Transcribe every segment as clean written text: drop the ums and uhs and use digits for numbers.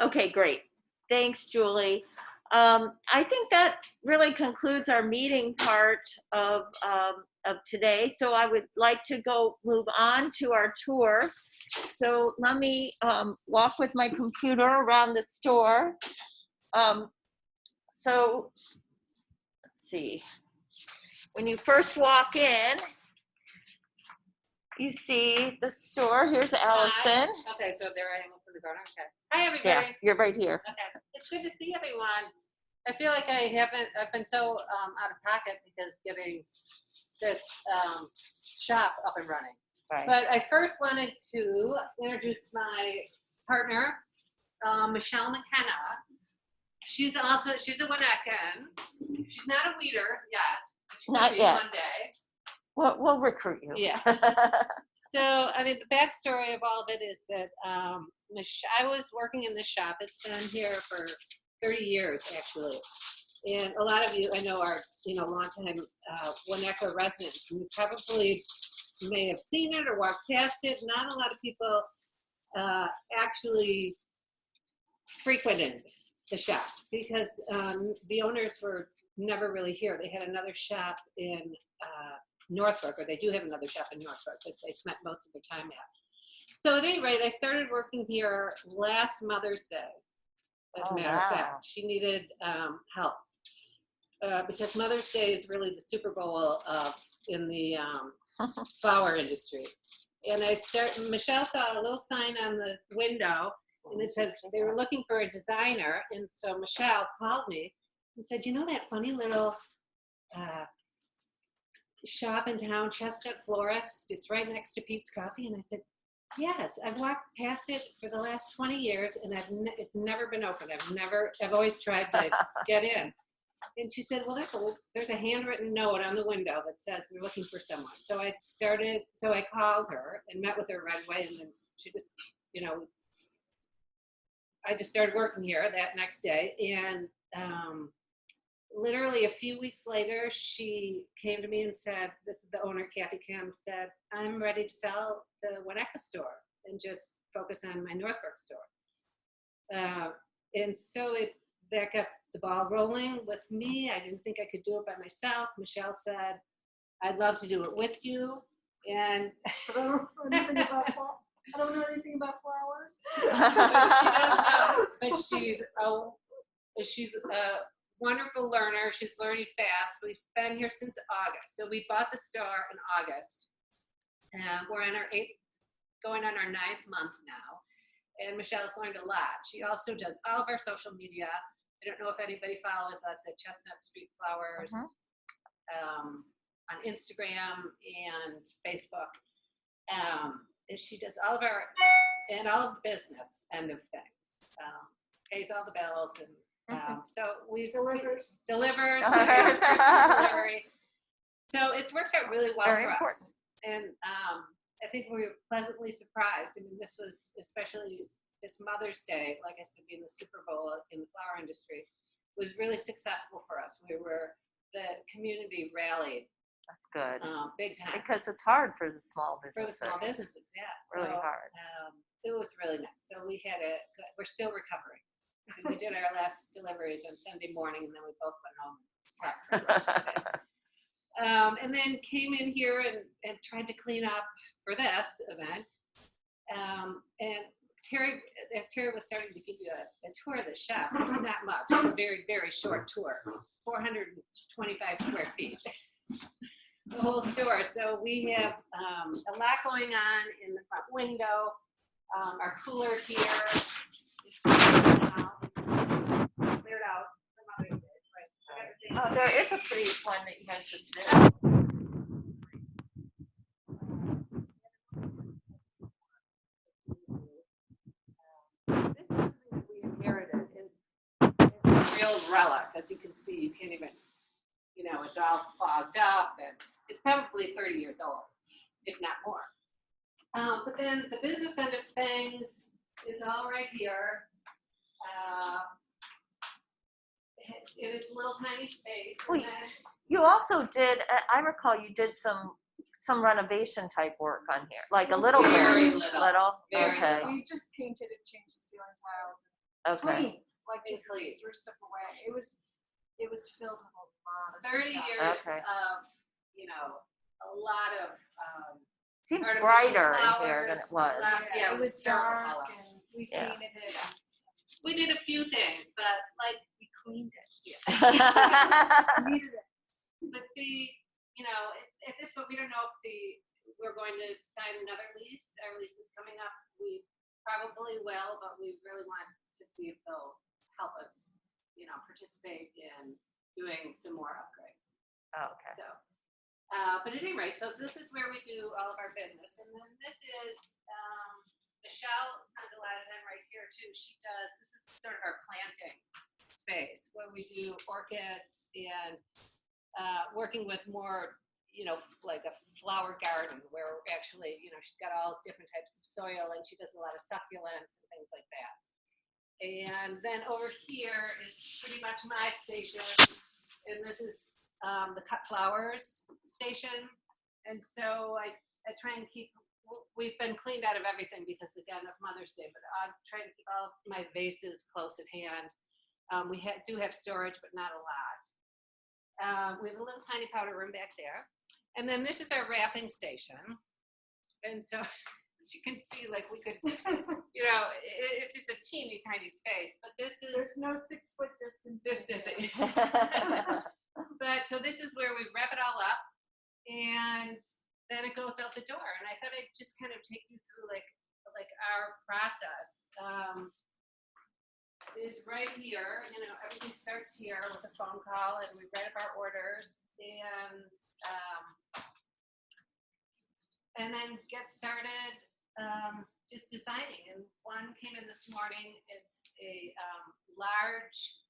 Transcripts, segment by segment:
Okay, great. Thanks, Julie. I think that really concludes our meeting part of today. So I would like to move on to our tour. So let me walk with my computer around the store. So let's see. When you first walk in, you see the store. Here's Allison. Okay, so there I am up in the corner. Okay. Hi, everybody. Yeah, you're right here. Okay. It's good to see everyone. I feel like I've been so out of pocket because getting this shop up and running. Right. But I first wanted to introduce my partner, Michelle McKenna. She's a Winnetkan. She's not a weeder yet. She Not will be yet. one day. We'll recruit you. Yeah. So, I mean, the backstory of all of it is that I was working in this shop. It's been here for 30 years, actually. And a lot of you I know are, longtime Winnetka residents. You probably may have seen it or walked past it. Not a lot of people actually frequented the shop because the owners were never really here. They had another shop in Northbrook, or they do have another shop in Northbrook that they spent most of their time at. So at any rate, I started working here last Mother's Day. As a matter of fact, she needed help because Mother's Day is really the Super Bowl in the flower industry. And Michelle saw a little sign on the window, and it said they were looking for a designer. And so Michelle called me and said, "You know that funny little shop in town, Chestnut Florist? It's right next to Pete's Coffee." And I said, "Yes, I've walked past it for the last 20 years, and it's never been open. I've always tried to get in." And she said, "Well, there's a handwritten note on the window that says they're looking for someone." So I called her and met with her right away, and then she just, I just started working here that next day. And literally a few weeks later, she came to me and said, this is the owner, Kathy Kim, said, "I'm ready to sell the Winnetka store and just focus on my Northbrook store." And so that got the ball rolling with me. I didn't think I could do it by myself. Michelle said, "I'd love to do it with you." And I don't know anything about flowers. But she's a wonderful learner. She's learning fast. We've been here since August. So we bought the store in August. We're on going on our 9th month now. And Michelle's learned a lot. She also does all of our social media. I don't know if anybody follows us at Chestnut Street Flowers on Instagram and Facebook. And she does all of the business end of things. Pays all the bills, and so we delivers delivery. So it's worked out really well for us. And I think we were pleasantly surprised. I mean, this was especially this Mother's Day, like I said, being the Super Bowl in the flower industry, was really successful for us. The community rallied. That's good. Big time. Because it's hard for the small businesses. For the small businesses, yeah. Really hard. It was really nice. So we're still recovering. We did our last deliveries on Sunday morning, and then we both went home and slept for the rest of the day. And then came in here and tried to clean up for this event. And as Terry was starting to give you a tour of the shop, it's not much. It's a very, very short tour. It's 425 square feet, the whole store. So we have a lot going on in the front window. Our cooler here is cleared out for Mother's Day. Right? There is a pretty one that you guys just did. Real relic, as you can see. You can't even, it's all fogged up, and it's probably 30 years old, if not more. But then the business end of things is all right here. It is a little tiny space. Well, you also did, I recall you did some renovation type work on here, like a little bit. Very little. Very okay. We just painted and changed the ceiling tiles. Okay. cleaned, like Been just cleaned. threw stuff away. It was filled with a lot of 30 stuff. years Okay. of, a lot of Seems artificial brighter in here than flowers, it was. a lot of- Yeah, it was terrible dark color. and we Yeah. painted it. We did a few things, but like We cleaned it. Needed it. But at this point, we don't know if we're going to sign another lease. Our lease is coming up. We probably will, but we really want to see if they'll help us, participate in doing some more upgrades. Okay. So, but at any rate, so this is where we do all of our business. And then this is, Michelle spends a lot of time right here too. This is sort of our planting space where we do orchids and working with more, like a flower garden where actually, she's got all different types of soil and she does a lot of succulents and things like that. And then over here is pretty much my station. And this is the cut flowers station. And so I try and we've been cleaned out of everything because again of Mother's Day, but I'm trying to keep all of my vases close at hand. We do have storage, but not a lot. We have a little tiny powder room back there. And then this is our wrapping station. And so as you can see, like we could, it's just a teeny tiny space, but this is. There's no 6-foot distance. Distancing. But so this is where we wrap it all up and then it goes out the door. And I thought I'd just kind of take you through like our process. Is right here, everything starts here with a phone call and we write up our orders and then get started just designing. And one came in this morning. It's a large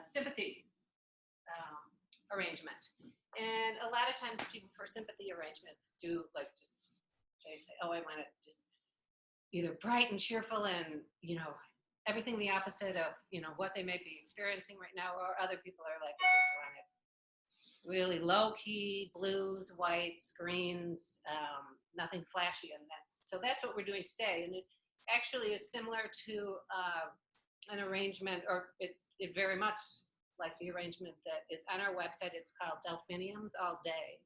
sympathy arrangement. And a lot of times people for sympathy arrangements do they say, oh, I want it just either bright and cheerful and, everything the opposite of, what they may be experiencing right now, or other people are like, I just want it really low key, blues, whites, greens, nothing flashy. And that's what we're doing today. And it actually is similar to an arrangement, or it very much like the arrangement that is on our website. It's called Delphiniums All Day.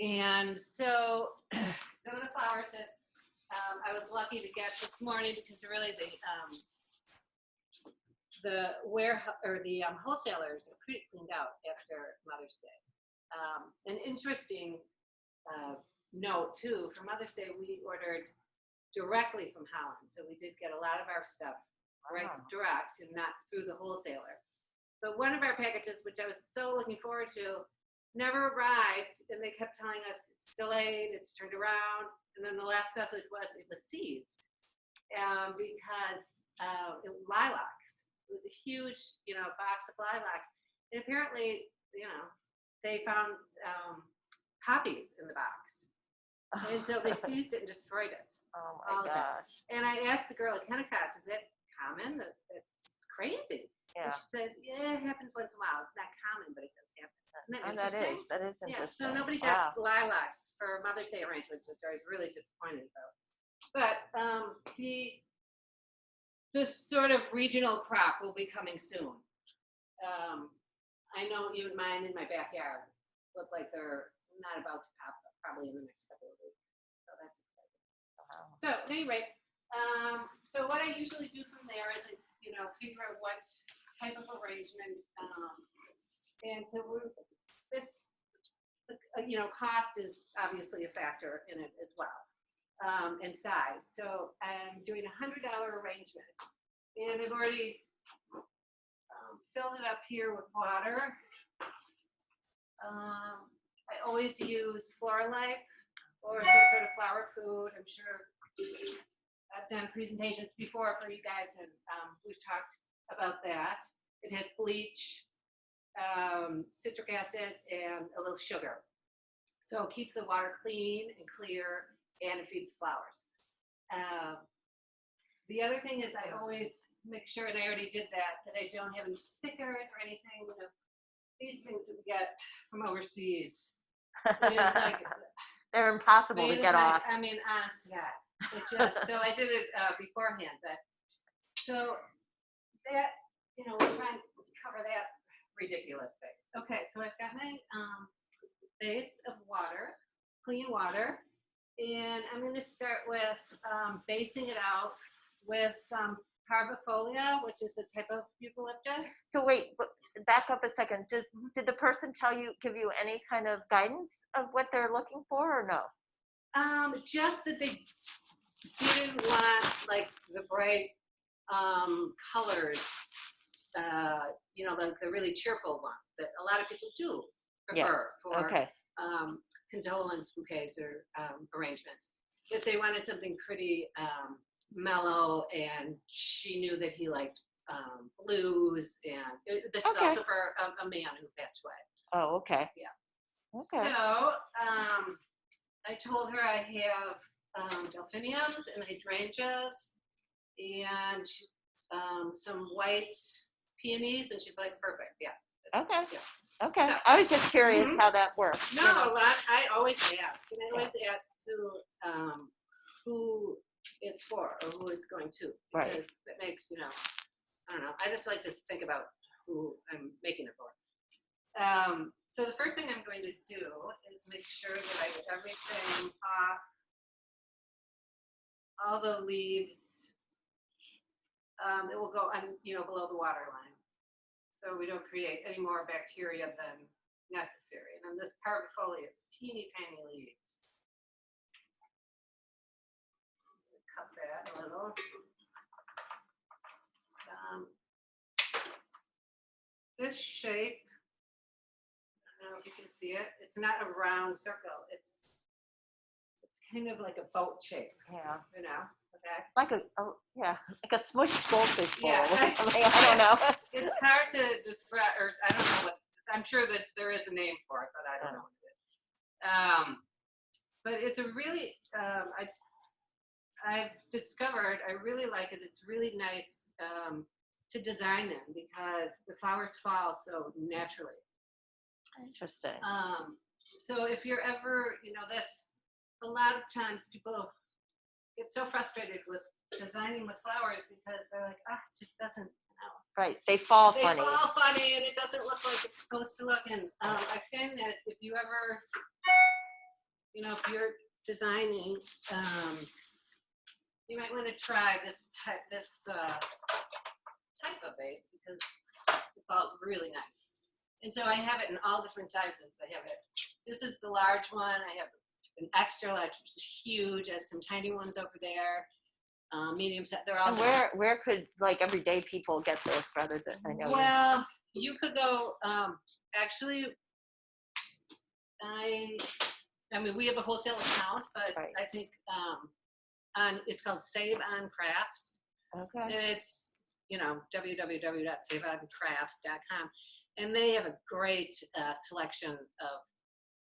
And so some of the flowers that I was lucky to get this morning because really the warehouse or the wholesalers are pretty cleaned out after Mother's Day. An interesting note too, for Mother's Day we ordered directly from Holland, so we did get a lot of our stuff direct and not through the wholesaler. But one of our packages, which I was so looking forward to, never arrived, and they kept telling us it's delayed, it's turned around, and then the last message was it was seized because it was lilacs. It was a huge, box of lilacs, and apparently, they found poppies in the box, and so they seized it and destroyed it. Oh my gosh. And I asked the girl at Kennecott's, is that common? It's crazy. Yeah. And she said, yeah, it happens once in a while. It's not common, but it does happen. Isn't that Oh, interesting? that is Yeah, interesting. so nobody got lilacs for Mother's Day arrangements, which I was really disappointed about. But this sort of regional crop will be coming soon. I know even mine in my backyard look like they're not about to pop up, probably in the next couple of weeks. So that's exciting. Wow. So at any rate, so what I usually do from there is, figure out what type of arrangement, and so cost is obviously a factor in it as well, and size. So I'm doing a $100 arrangement, and I've already filled it up here with water. I always use Floralife or some sort of flower food. I'm sure I've done presentations before for you guys, and we've talked about that. It has bleach, citric acid, and a little sugar. So it keeps the water clean and clear, and it feeds flowers. The other thing is I always make sure, and I already did that I don't have any stickers or anything. These things that we get from overseas. It is like, They're impossible to get off. I mean, honest to God. So I did it beforehand, but so that, we're trying to cover that ridiculous base. Okay, so I've got my base of water, clean water, and I'm going to start with basing it out with some parvifolia, which is a type of eucalyptus. So wait, but back up a second. Did the person give you any kind of guidance of what they're looking for or no? Just that they didn't want like the bright colors, like the really cheerful ones that a lot of people do prefer for condolence bouquets or arrangements. That they wanted something pretty mellow, and she knew that he liked blues, and this is also for a man who passed away. Oh, okay. Yeah. Okay. So I told her I have delphiniums and hydrangeas and some white peonies, and she's like, perfect. Yeah. Okay. Yeah. Okay. So, I was just curious how that works. No, a lot. I always ask, and I always ask who it's for or who it's going to, because that makes, I don't know. I just like to think about who I'm making it for. So the first thing I'm going to do is make sure that I get everything off, all the leaves. It will go on, below the water line, so we don't create any more bacteria than necessary. And then this parvifolia, it's teeny tiny leaves. Cut that a little. This shape, I don't know if you can see it. It's not a round circle. It's kind of like a boat shape. Yeah. Okay. Like a smushed goldfish bowl Yeah. or something. I don't know. It's hard to describe, or I don't know what. I'm sure that there is a name for it, but I don't know what it is. But it's a really, I've discovered I really like it. It's really nice to design in because the flowers fall so naturally. Interesting. So if you're ever, a lot of times people get so frustrated with designing with flowers because they're like, it just doesn't, Right, they fall They funny. fall funny and it doesn't look like it's supposed to look. And I find that if you ever, if you're designing, you might want to try this type of vase because it falls really nice. And so I have it in all different sizes. I have it. This is the large one. I have an extra large, which is huge. I have some tiny ones over there. Medium set. They're all. And where could everyday people get this rather than I know? Well, you could go. Actually, I mean, we have a wholesale account, but I think it's called Save On Crafts. Okay. It's www.saveoncrafts.com, and they have a great selection of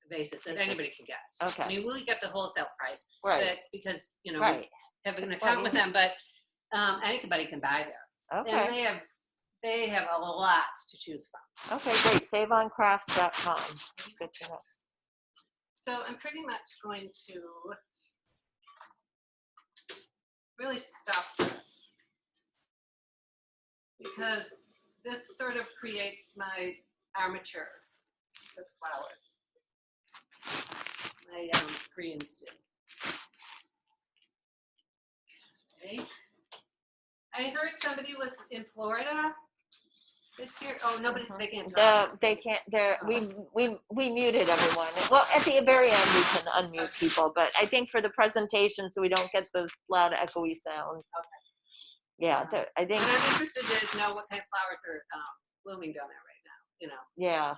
vases that anybody can get. Okay. I mean, we'll get the wholesale price, right? Because we have an account Well, with them, but anybody can buy there. Okay. And they have a lot to choose from. Okay, great. SaveOnCrafts.com. Good to know. So I'm pretty much going to really stuff this because this sort of creates my armature with flowers. My Koreans do. Okay. I heard somebody was in Florida this year. Oh, nobody. They can't talk. They can't. We muted everyone. Well, at the very end we can unmute people, but I think for the presentation, so we don't get those loud echoey sounds. Okay. Yeah, I think. And I'm interested to know what kind of flowers are blooming down there right now. Yeah.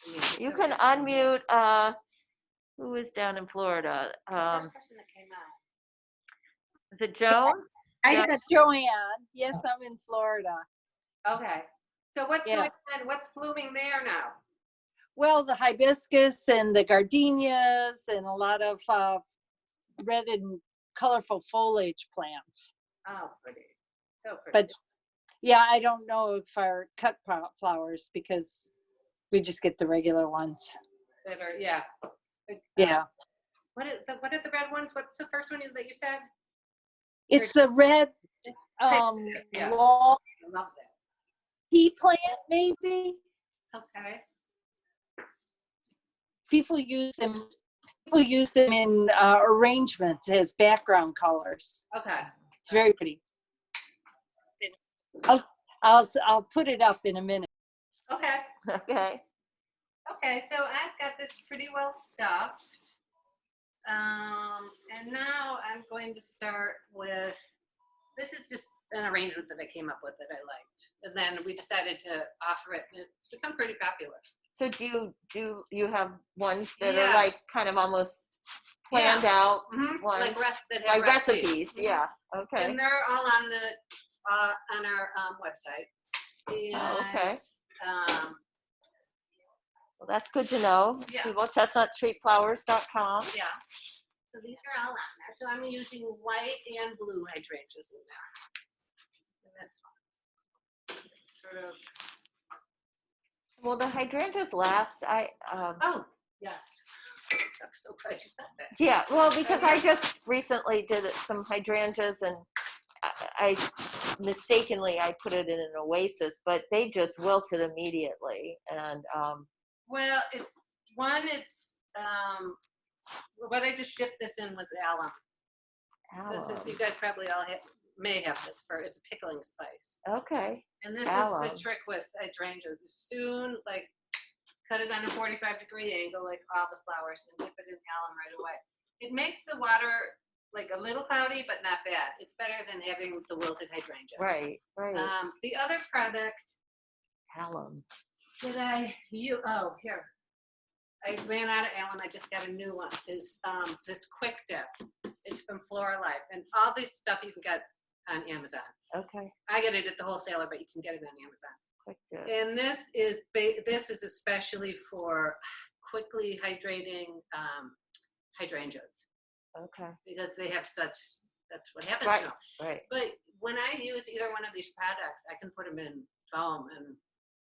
I mean, You can unmute. Who is down in Florida? the first person that came out. Is it Joan? I said Joanne. Yes, I'm in Florida. Okay. So what's going on? What's blooming there now? Well, the hibiscus and the gardenias and a lot of red and colorful foliage plants. Oh, pretty. So pretty. But yeah, I don't know if our cut flowers because we just get the regular ones. That are, yeah. Yeah. What are the red ones? What's the first one that you said? It's the red, Yeah. long I love that. pea plant, maybe. Okay. People use them. People use them in arrangements as background colors. Okay. It's very pretty. I'll put it up in a minute. Okay. Okay. Okay, so I've got this pretty well stuffed. And now I'm going to start with, this is just an arrangement that I came up with that I liked. And then we decided to offer it, and it's become pretty popular. So do you have ones that are like Yes. kind of almost planned out Mhm, ones? Like that have Like recipes, Mhm. yeah. Okay. And they're all on our website. okay. And, Well, that's good to know. Yeah. People, chestnutstreetflowers.com. yeah. So these are all on there. So I'm using white and blue hydrangeas in there. In this one. Sort of. Well, the hydrangeas last. Oh, yeah. I'm so glad you said that. Yeah, well, because I just recently did some hydrangeas and I mistakenly I put it in an oasis, but they just wilted immediately. And Well, it's what I just dipped this in was alum. This is, you guys probably all may have this it's a pickling spice. okay. And this Alum. is the trick with hydrangeas. As soon, like, cut it on a 45-degree angle, like all the flowers, and dip it in alum right away. It makes the water like a little cloudy, but not bad. It's better than having the wilted hydrangea. Right. The other product Alum. that I use, oh, here. I ran out of alum. I just got a new one. Is this quick dip. It's from Flora Life. And all this stuff you can get on Amazon. Okay. I get it at the wholesaler, but you can get it on Amazon. Quick dip. And this is especially for quickly hydrating hydrangeas Okay. because they have that's what happens. Right. You know. Right. But when I use either one of these products, I can put them in foam and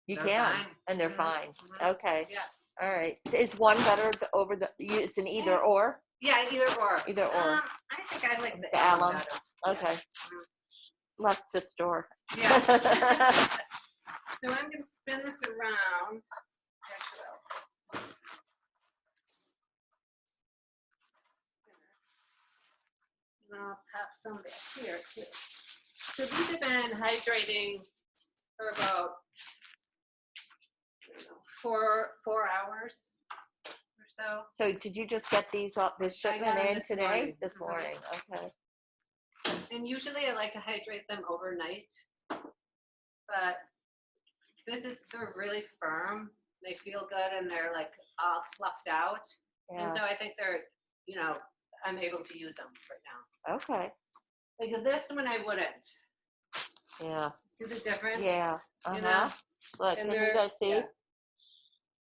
You they're can, fine. and they're Mhm, fine. mhm. Okay. Yeah. All right. Is one better over the? It's an either or. Yeah, either or. Either or. I think I like the The alum alum. better. Okay. Mhm. Less to store. Yeah. So I'm going to spin this around. Actually, and I'll pop some back here too. So these have been hydrating for about I don't know, 4 hours or so. So did you just get these up this I got shipment them in this today? morning. This Mhm. morning. Okay. And usually I like to hydrate them overnight, but they're really firm. They feel good and they're like all fluffed out. Yeah. And so I think they're, I'm able to use them right now. Okay. Like this one I wouldn't. Yeah. See the difference? Yeah. You know? Uh-huh. Look, And can you guys see? yeah.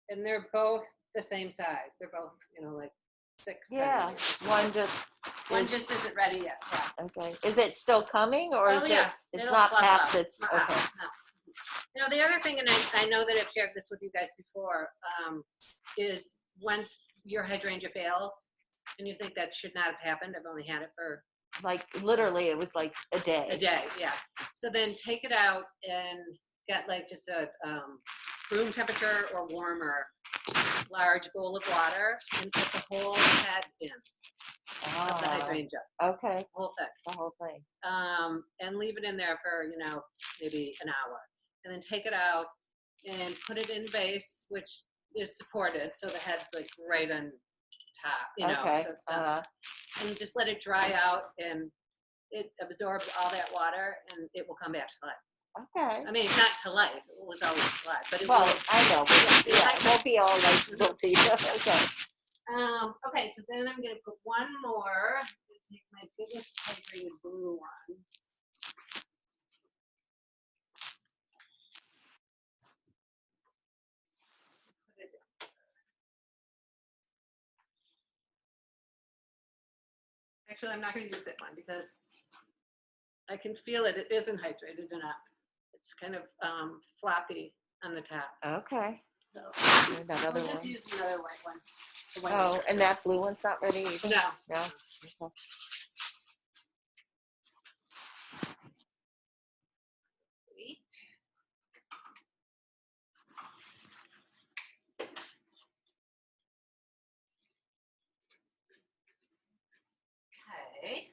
And they're both the same size. They're both, like 6 Yeah. centimeters. One One just isn't ready yet. Yeah. okay. Is it still coming or is yeah. it's It'll not fluff past up. its Uh-uh, okay. no. The other thing, and I know that I've shared this with you guys before, is once your hydrangea fails and you think that should not have happened, I've only had it for Like literally it was like a day. a day, yeah. So then take it out and get like just a room temperature or warmer large bowl of water and put the whole head in of the Ah, hydrangea, okay. the whole thing. The whole thing. And leave it in there for, maybe an hour. And then take it out and put it in vase, which is supported. So the head's like right on top, Okay. so it's not, and just let it dry out and it absorbs all that water and it will come back to life. Okay. I mean, not to life, it was always alive, but it Well, will. I know. But yeah, it won't be all like guilty. Okay. Okay, so then I'm gonna put one more. I'm gonna take my biggest hydrated blue one. Put it in. Actually, I'm not gonna use that one because I can feel it. It isn't hydrated enough. It's kind of floppy on the top. Okay. So And that I'll other just one. use another white one. The white Oh, one. and that blue one's not ready either? No. No? Okay. Okay.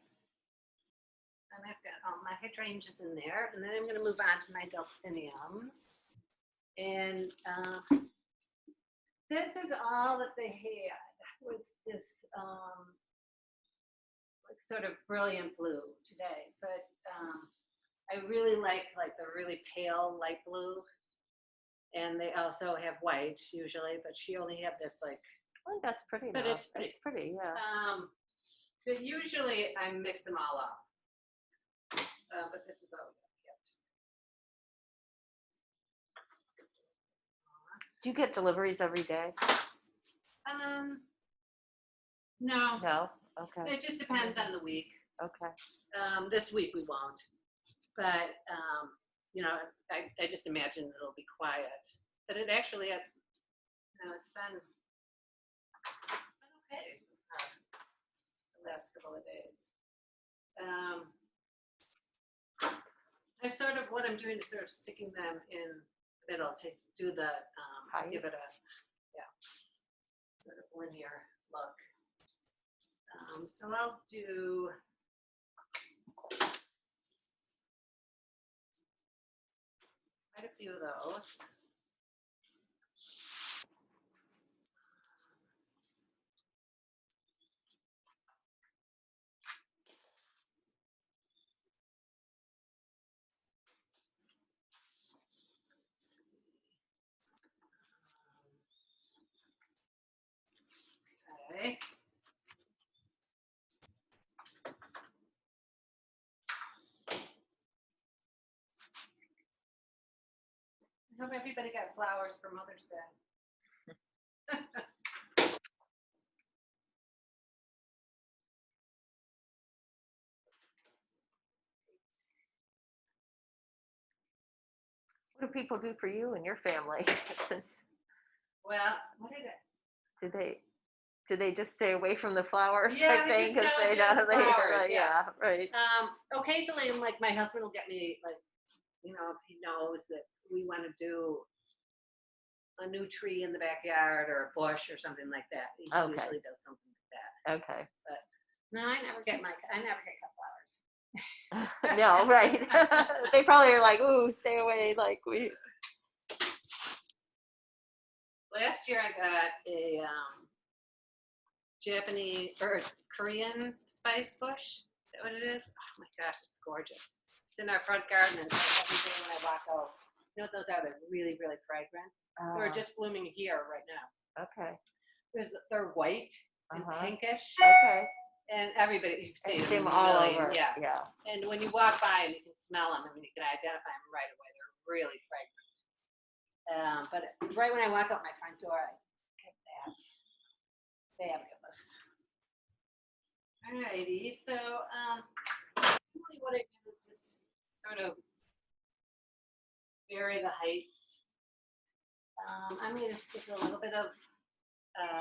And I've got all my hydrangeas in there, and then I'm going to move on to my delphiniums. And this is all that they had, was this like sort of brilliant blue today. But I really like the really pale light blue. And they also have white usually, but she only had this like. Oh, that's pretty. But enough. it's pretty. It's pretty, yeah. But usually I mix them all up. But this is all we Do you get deliveries every day? kept. No, No? Okay, it just depends on the week. okay. This week we won't, but you know, I just imagine it'll be quiet. But it actually, you know, it's been okay so far, the last couple of days. I sort of, what I'm doing is sort of sticking them in the middle to do the, to Height? give it a, yeah, sort of linear look. So I'll do quite a few of those. Okay. I hope everybody got flowers for Mother's Day. What do people do for you and your family? Since Well, what did it? do they just stay away from the flowers Yeah, type they thing? just 'Cause don't they do the know flowers, like, yeah. right. Occasionally, like my husband will get me, like, you know, if he knows that we want to do a new tree in the backyard or a bush or something like that. He Okay. usually does something like that. Okay. No, I never get cut flowers. No, right. They probably are like, ooh, stay away. Like we. Last year I got a Japanese or Korean spice bush. Is that what it is? Oh my gosh, it's gorgeous. It's in our front garden, and every day when I walk out, you know what those are? They're really, really fragrant. They're just blooming here right now. Okay. They're white and pinkish, Okay. and everybody you've seen See them them all really, over. yeah. Yeah. And when you walk by them, you can smell them. I mean, you can identify them right away. They're really fragrant. But right when I walk out my front door, I get that. Fabulous. Alrighty, so really what I do is just sort of vary the heights. I'm going to stick a little bit of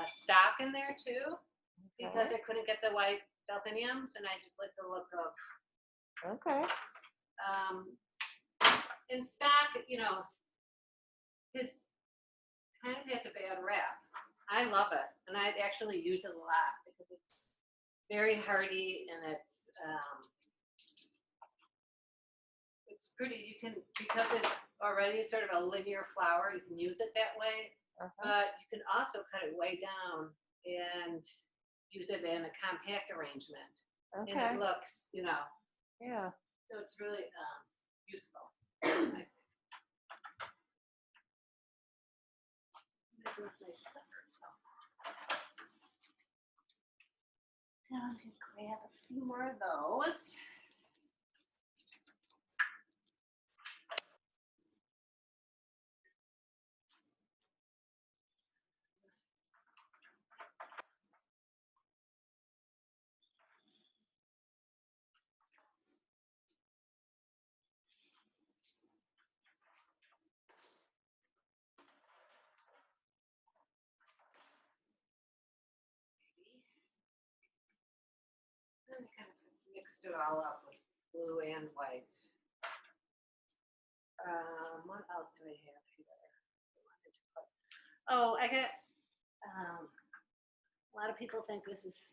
stock in there too, because I couldn't get the white delphiniums, and I just like the look of. Okay. In stock, you know, this kind of has a bad rap. I love it, and I actually use it a lot because it's very hardy and it's pretty. You can, because it's already sort of a linear flower, you can use it that way. But you can also cut it way down and use it in a compact arrangement, and it looks, you know. Yeah. So it's really useful. Now I'm going to grab a few more of those. And kind of mixed it all up with blue and white. What else do I have here? Oh, I got, a lot of people think this is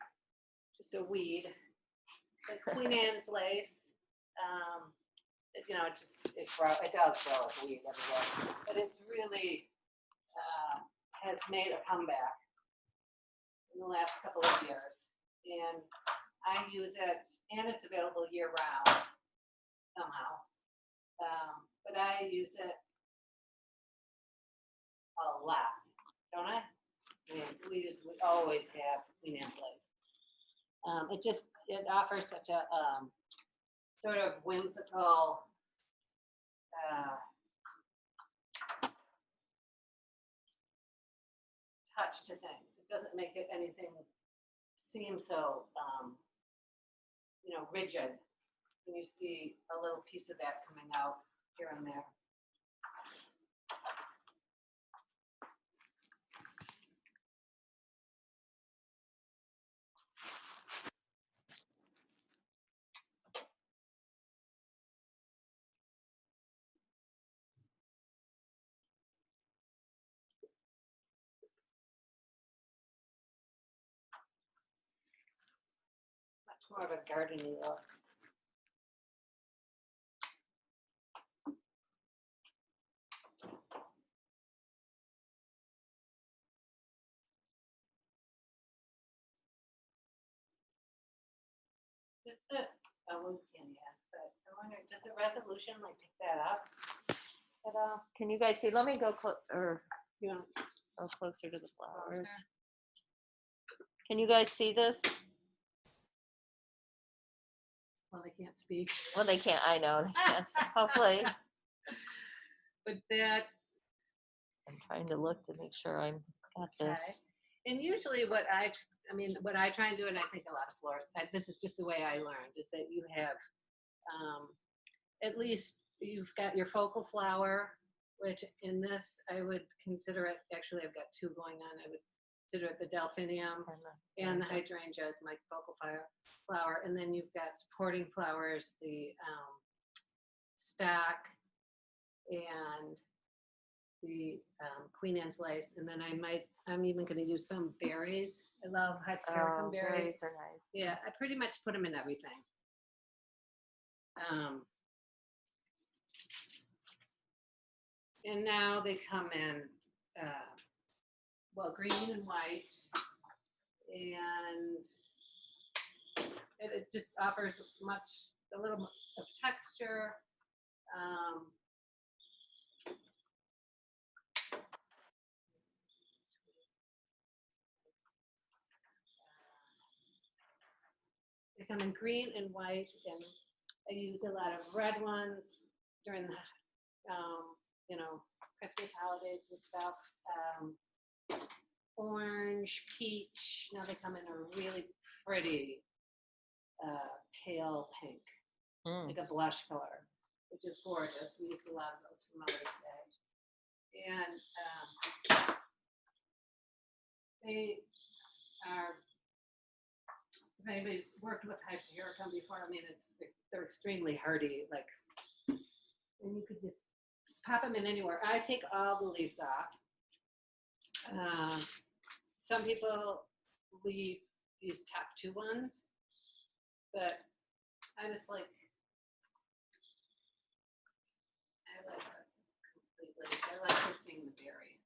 just a weed. the Queen Anne's lace, you know, it does grow as a weed everywhere, but it's really has made a comeback in the last couple of years. And I use it, and it's available year round somehow. But I use it a lot, don't I? I mean, we always have Queen Anne's lace. It offers such a sort of whimsical touch to things. It doesn't make it anything seem so you know, rigid when you see a little piece of that coming out here and there. Much more of a gardening look. We can, yes, but I wonder, does the resolution like pick that up at all? Can you guys see? Let me go You know, go closer to the flowers. Can you guys see this? well, they can't speak. Well, they can't. I know. They can't. Hopefully, But that's I'm trying to look to make sure I'm got this. okay. And usually what I try and do, and I think a lot of florists, this is just the way I learned, is that you have at least you've got your focal flower, which in this I would consider it, actually I've got two going on. I would consider it the delphinium and the hydrangea as my focal flower. And then you've got supporting flowers, the stock and the Queen Anne's lace. And then I'm even going to use some berries. I love hypericum berries. Berries are nice. Yeah, I pretty much put them in everything. And now they come in, well, green and white, and it just offers a little of texture. They come in green and white, and I used a lot of red ones during the, you know, Christmas holidays and stuff. Orange, peach. Now they come in a really pretty pale pink, like a blush color, which is gorgeous. We used a lot of those for Mother's Day. And they are, if anybody's worked with hypericum before, I mean, they're extremely hardy. Like, and you could just pop them in anywhere. I take all the leaves off. Some people leave these top two ones, but I just like, it completely. I like just seeing the berry.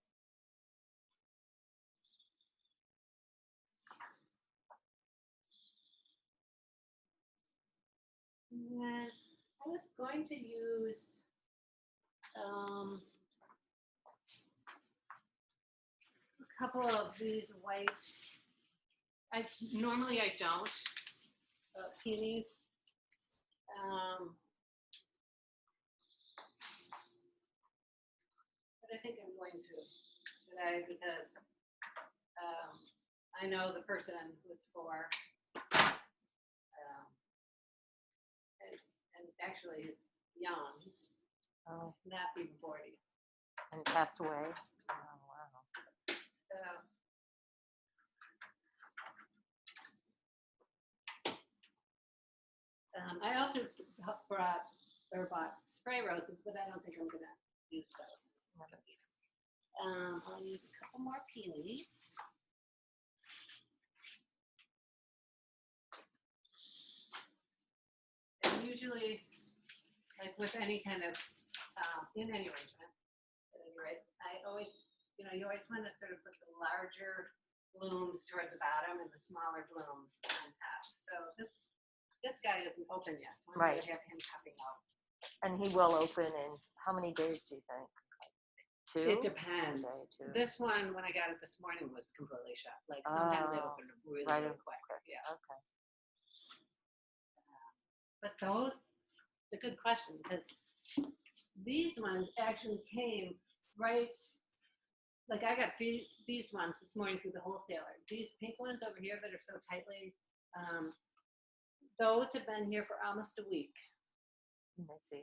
And then I was going to use a couple of these whites. Normally I don't, peonies. But I think I'm going to today because I know the person who it's for. And actually he's young. He's not even 40. And passed away. Oh, wow. So, I also bought spray roses, but I don't think I'm gonna use those. I'll use a couple more peonies. usually, like with any kind of, in any arrangement, at any rate, I always, you always want to sort of put the larger blooms toward the bottom and the smaller blooms on top. So this guy isn't open yet. So I'm Right. going to have him popping out. And he will open in how many days do you think? 2? It depends. Okay, 2. This one, when I got it this morning, was completely shut. Like sometimes they Oh, open really, right really in quick. Yeah. Okay. But those, it's a good question because these ones actually came right, like I got these ones this morning through the wholesaler. These pink ones over here that are so tightly, those have been here for almost a week. Let me see.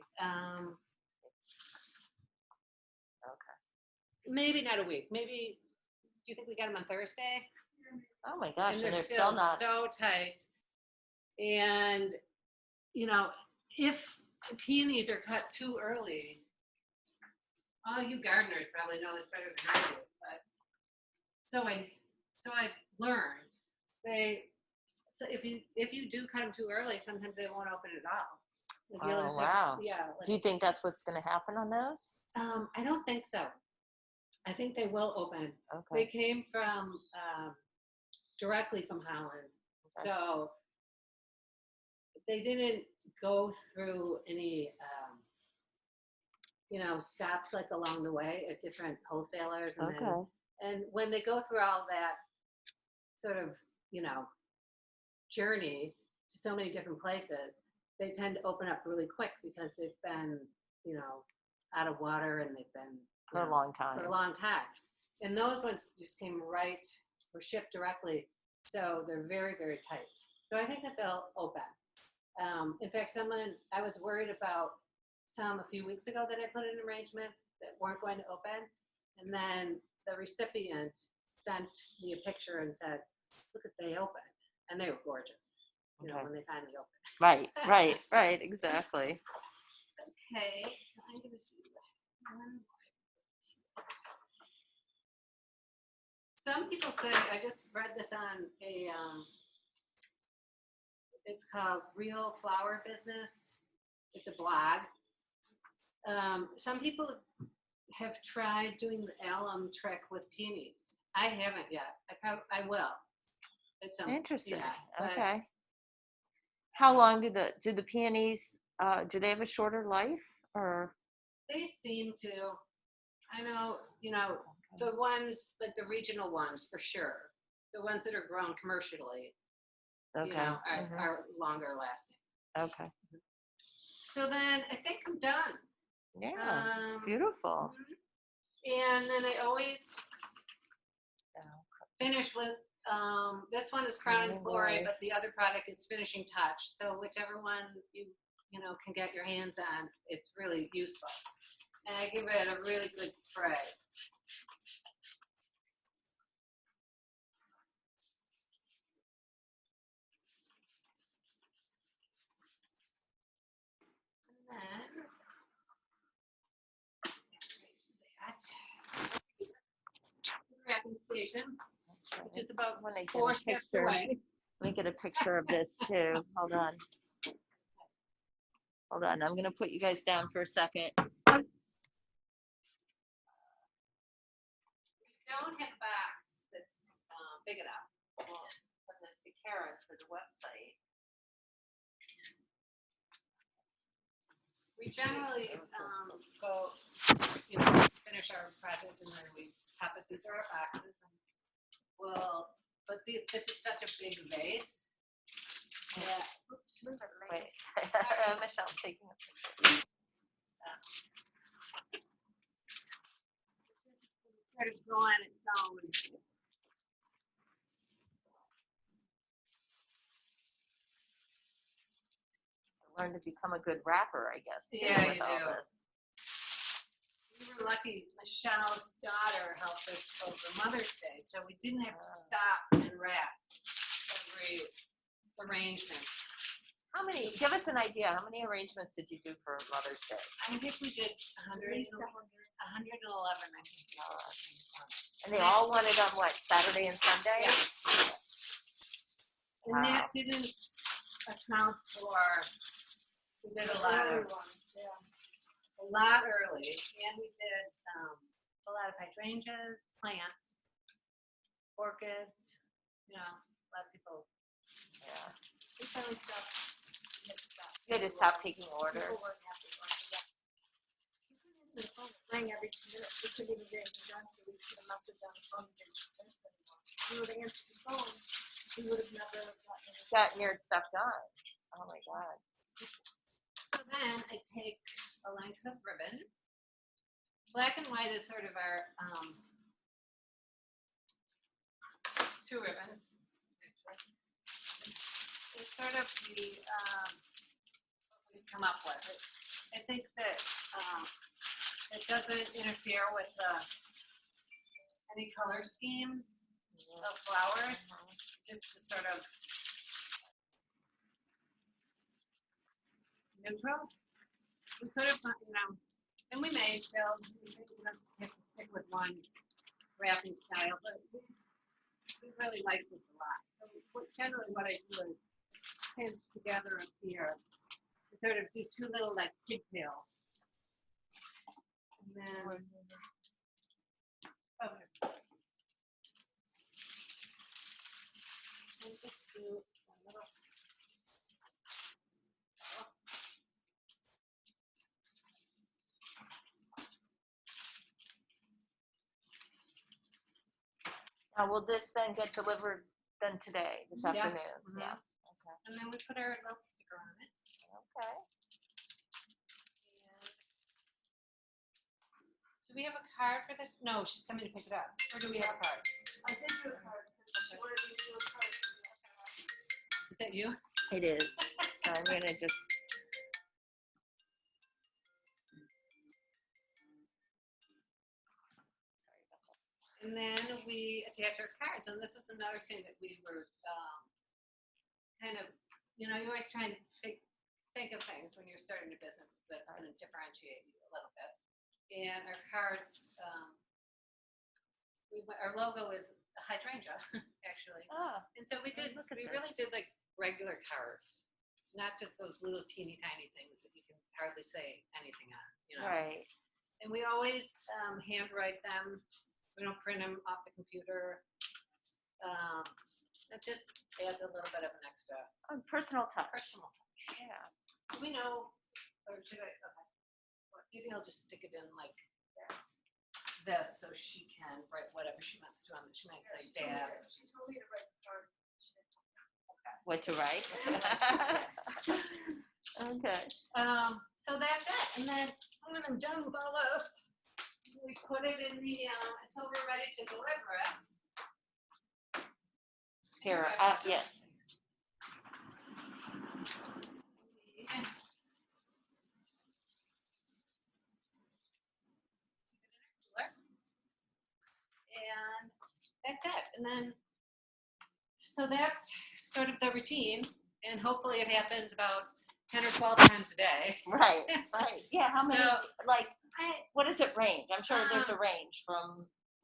Okay. Maybe not a week. Maybe, do you think we got them on Thursday? Oh my gosh, And they're still still not. so tight. And, if peonies are cut too early, all you gardeners probably know this better than I do, but so I learned so if you do cut them too early, sometimes they won't open at all. Like you'll Oh, just have- wow. yeah. Like, Do you think that's what's going to happen on those? I don't think so. I think they will open. Okay. They came from directly from Holland, Okay. so they didn't go through any stops like along the way at different wholesalers, and Okay. and when they go through all that sort of journey to so many different places, they tend to open up really quick because they've been out of water and they've been For a long time. for a long time. And those ones just were shipped directly, so they're very, very tight. So I think that they'll open. In fact, I was worried about some a few weeks ago that I put in arrangements that weren't going to open, and then the recipient sent me a picture and said, "Look, they opened," and they were gorgeous. Okay. When they finally opened. Right, exactly. Okay, so I'm gonna see one. Some people say, I just read this on it's called Real Flower Business. It's a blog. Some people have tried doing the alum trick with peonies. I haven't yet. I will. It's Interesting. but Okay. How long do the peonies, do they have a shorter life or? They seem to. I know, the ones, like the regional ones for sure. The ones that are grown commercially, Okay. are longer lasting. Okay. So then I think I'm done. Yeah, it's beautiful. And then I always finish with, this one is Crown and Glory, but the other product is Finishing Touch. So whichever one you can get your hands on, it's really useful. And I give it a really good spray. And then wrapping station, which is about When I get 4 a steps picture, away. let me get a picture of this too. Hold on. I'm going to put you guys down for a second. We don't have a box that's big enough. We'll put this to Karen for the website. We generally go, finish our project and then we pop it. These are our boxes. And but this is such a big vase. Yeah. Wait, Michelle's taking a picture. Sort of go on its own. Learn to become a good rapper, I guess. too, Yeah, with you all do. this. We were lucky. Michelle's daughter helped us over Mother's Day, so we didn't have to stop and wrap every arrangement. Give us an idea, how many arrangements did you do for Mother's Day? I think we did 111, I think. And they all wanted on what, Saturday and Sunday? Yeah. And that didn't account for We did a lot Early of, ones, yeah. a lot early, and we did a lot of hydrangeas, plants, orchids, you know, a lot of people. Yeah. We finally stopped. We had to stop. You had to stop taking orders. People weren't happy about it, yeah. We couldn't answer the phone. It rang every 2 minutes. We couldn't even get anything done, so we put a message on the phone. We didn't finish it anymore. If we would have answered the phone, we would have never gotten it. Gotten your stuff done. Oh my God. So then I take a length of ribbon. Black and white is sort of our 2 ribbons. Actually. It's sort of the what we've come up with. I think that it doesn't interfere with any color schemes of flowers. Just to sort of neutral. We could have, you know, and we may still, we don't have to stick with one wrapping style, but we really like this a lot. So generally what I do is pinch together up here to sort of do 2 little like pigtails. And then, okay. And just do a little. Now, will this then get delivered then today, this Yeah. afternoon? Mhm. Yeah. Okay. And then we put our little sticker on it. Okay. And do we have a card for this? No, she's coming to pick it up. Or do we have a card? I did do a card, because she wanted me to do a card. Is that you? It is. So I'm gonna just. And then we attach our cards, and this is another thing that we were kind of, you know, you're always trying to think of things when you're starting a business that's going to differentiate you a little bit. And our cards, our logo is a hydrangea, actually. Oh, And so we look at we this. really did like regular cards, not just those little teeny tiny things that you can hardly say anything on, you know. right. And we always handwrite them. We don't print them off the computer. It just adds a little bit of an extra Personal touch. personal. Yeah. Do we know, or should I? Okay. Well, maybe I'll just stick it in like this, so she can write whatever she wants to on it. She might say dad. She told me to write the card. What to write? Okay. So that's it. And then when I'm done with all this, we put it in the until we're ready to deliver it. Here, yes. Yeah. And that's it. And then, so that's sort of the routine. And hopefully it happens about 10 or 12 times a day. Right, right. Yeah, how many, So, like, I, what does it range? I'm sure there's a range from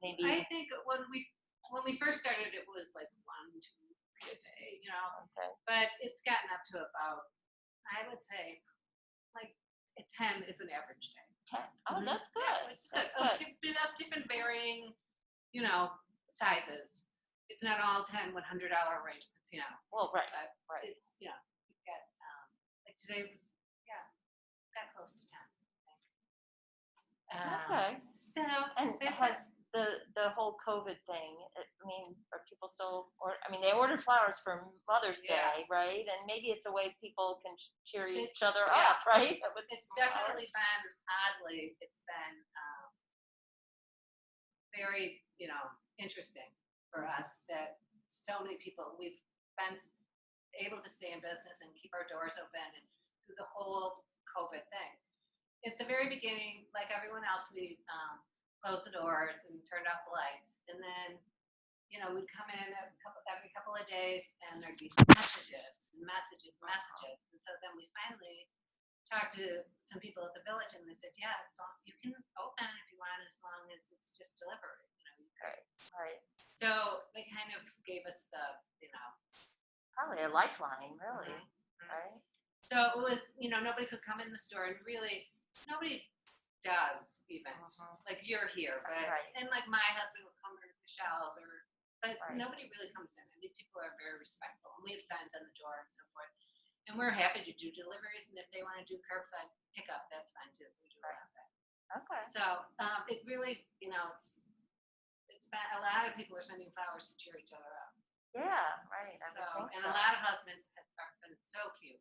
maybe, I think when we first started, it was like 1, 2, 3 a day, you know. okay. But it's gotten up to about, I would say, like a 10 is an average day. 10. Oh, Mhm. that's good. Yeah, it's good. That's good. Of different varying, you know, sizes. It's not all 10 $100 arrangements, you know. Well, right, But right. it's, you know, you've got, like today, yeah, got close to 10, I think. Okay. So, And that's has it. the whole COVID thing, I mean, are people still, I mean, they order flowers for Mother's Yeah. Day, right? And maybe it's a way people can cheer each It's- other yeah. up, right? With It's flowers. definitely been, oddly, it's been very, you know, interesting for us that so many people, we've been able to stay in business and keep our doors open and through the whole COVID thing. At the very beginning, like everyone else, we closed the doors and turned off the lights. And then, you know, we'd come in every couple of days and there'd be messages and messages and messages. And so then we finally talked to some people at the village and they said, yeah, so you can open if you want as long as it's just delivery. You know, Right, right. so they kind of gave us the, you know. Probably a lifeline, really, Mhm. right? So it was, nobody could come in the store, and really, nobody does even. Like you're here, but Right. and like my husband will come to the shelves, but Right. nobody really comes in. I mean, people are very respectful, and we have signs on the door and so forth. And we're happy to do deliveries, and if they want to do curbside pickup, that's fine too. We do have that. Okay. So it really, it's been a lot of people are sending flowers to cheer each other up. Yeah, right. I So would think and so. a lot of husbands have been so cute.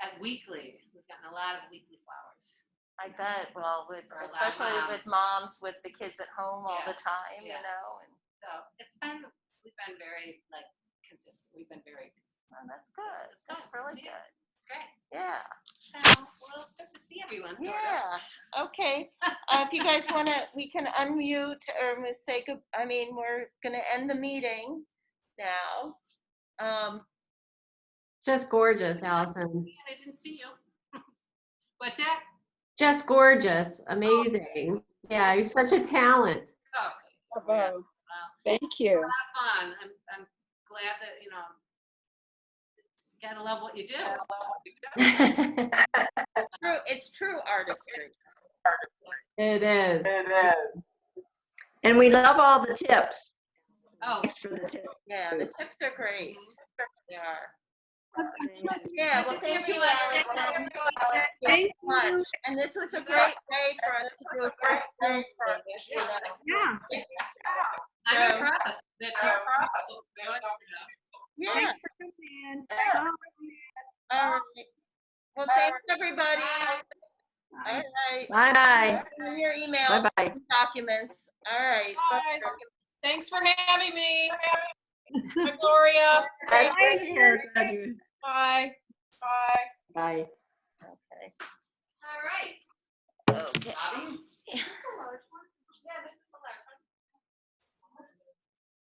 At weekly, we've gotten a lot of weekly flowers. I bet. Well, For a lot of especially with moms with the kids at home all the time, yeah. And So we've been very consistent. We've been very consistent. oh, that's good. It's That's good. really Yeah. good. Great. Yeah. So well, it's good to see everyone. Yeah. Okay. If you guys want to, we can unmute or say good. I mean, we're going to end the meeting now. Just gorgeous, Allison. I didn't see you. What's that? Just gorgeous. Amazing. Yeah, you're such a talent. Oh, Bravo. wow. Thank you. A lot of fun. I'm glad that you gotta love what you do. True. It's true artistry. It is. And we love all the tips. Oh, Thanks for the tips. Yeah, the tips are great. They are. Thank you. Yeah. good Well, to see thank you, everyone. Stay Allison. safe. Thank you so much. And this was a great day for us to do a first day for Yeah. I'm So- impressed. That's your Yeah. Thanks for coming in. Yeah. All right. Well, thanks, everybody. All right. Bye-bye. In your email Bye-bye. documents. All right. Bye. Thanks for having me. Bye, Gloria. Bye. Bye. Bye. Bye. Bye. Okay.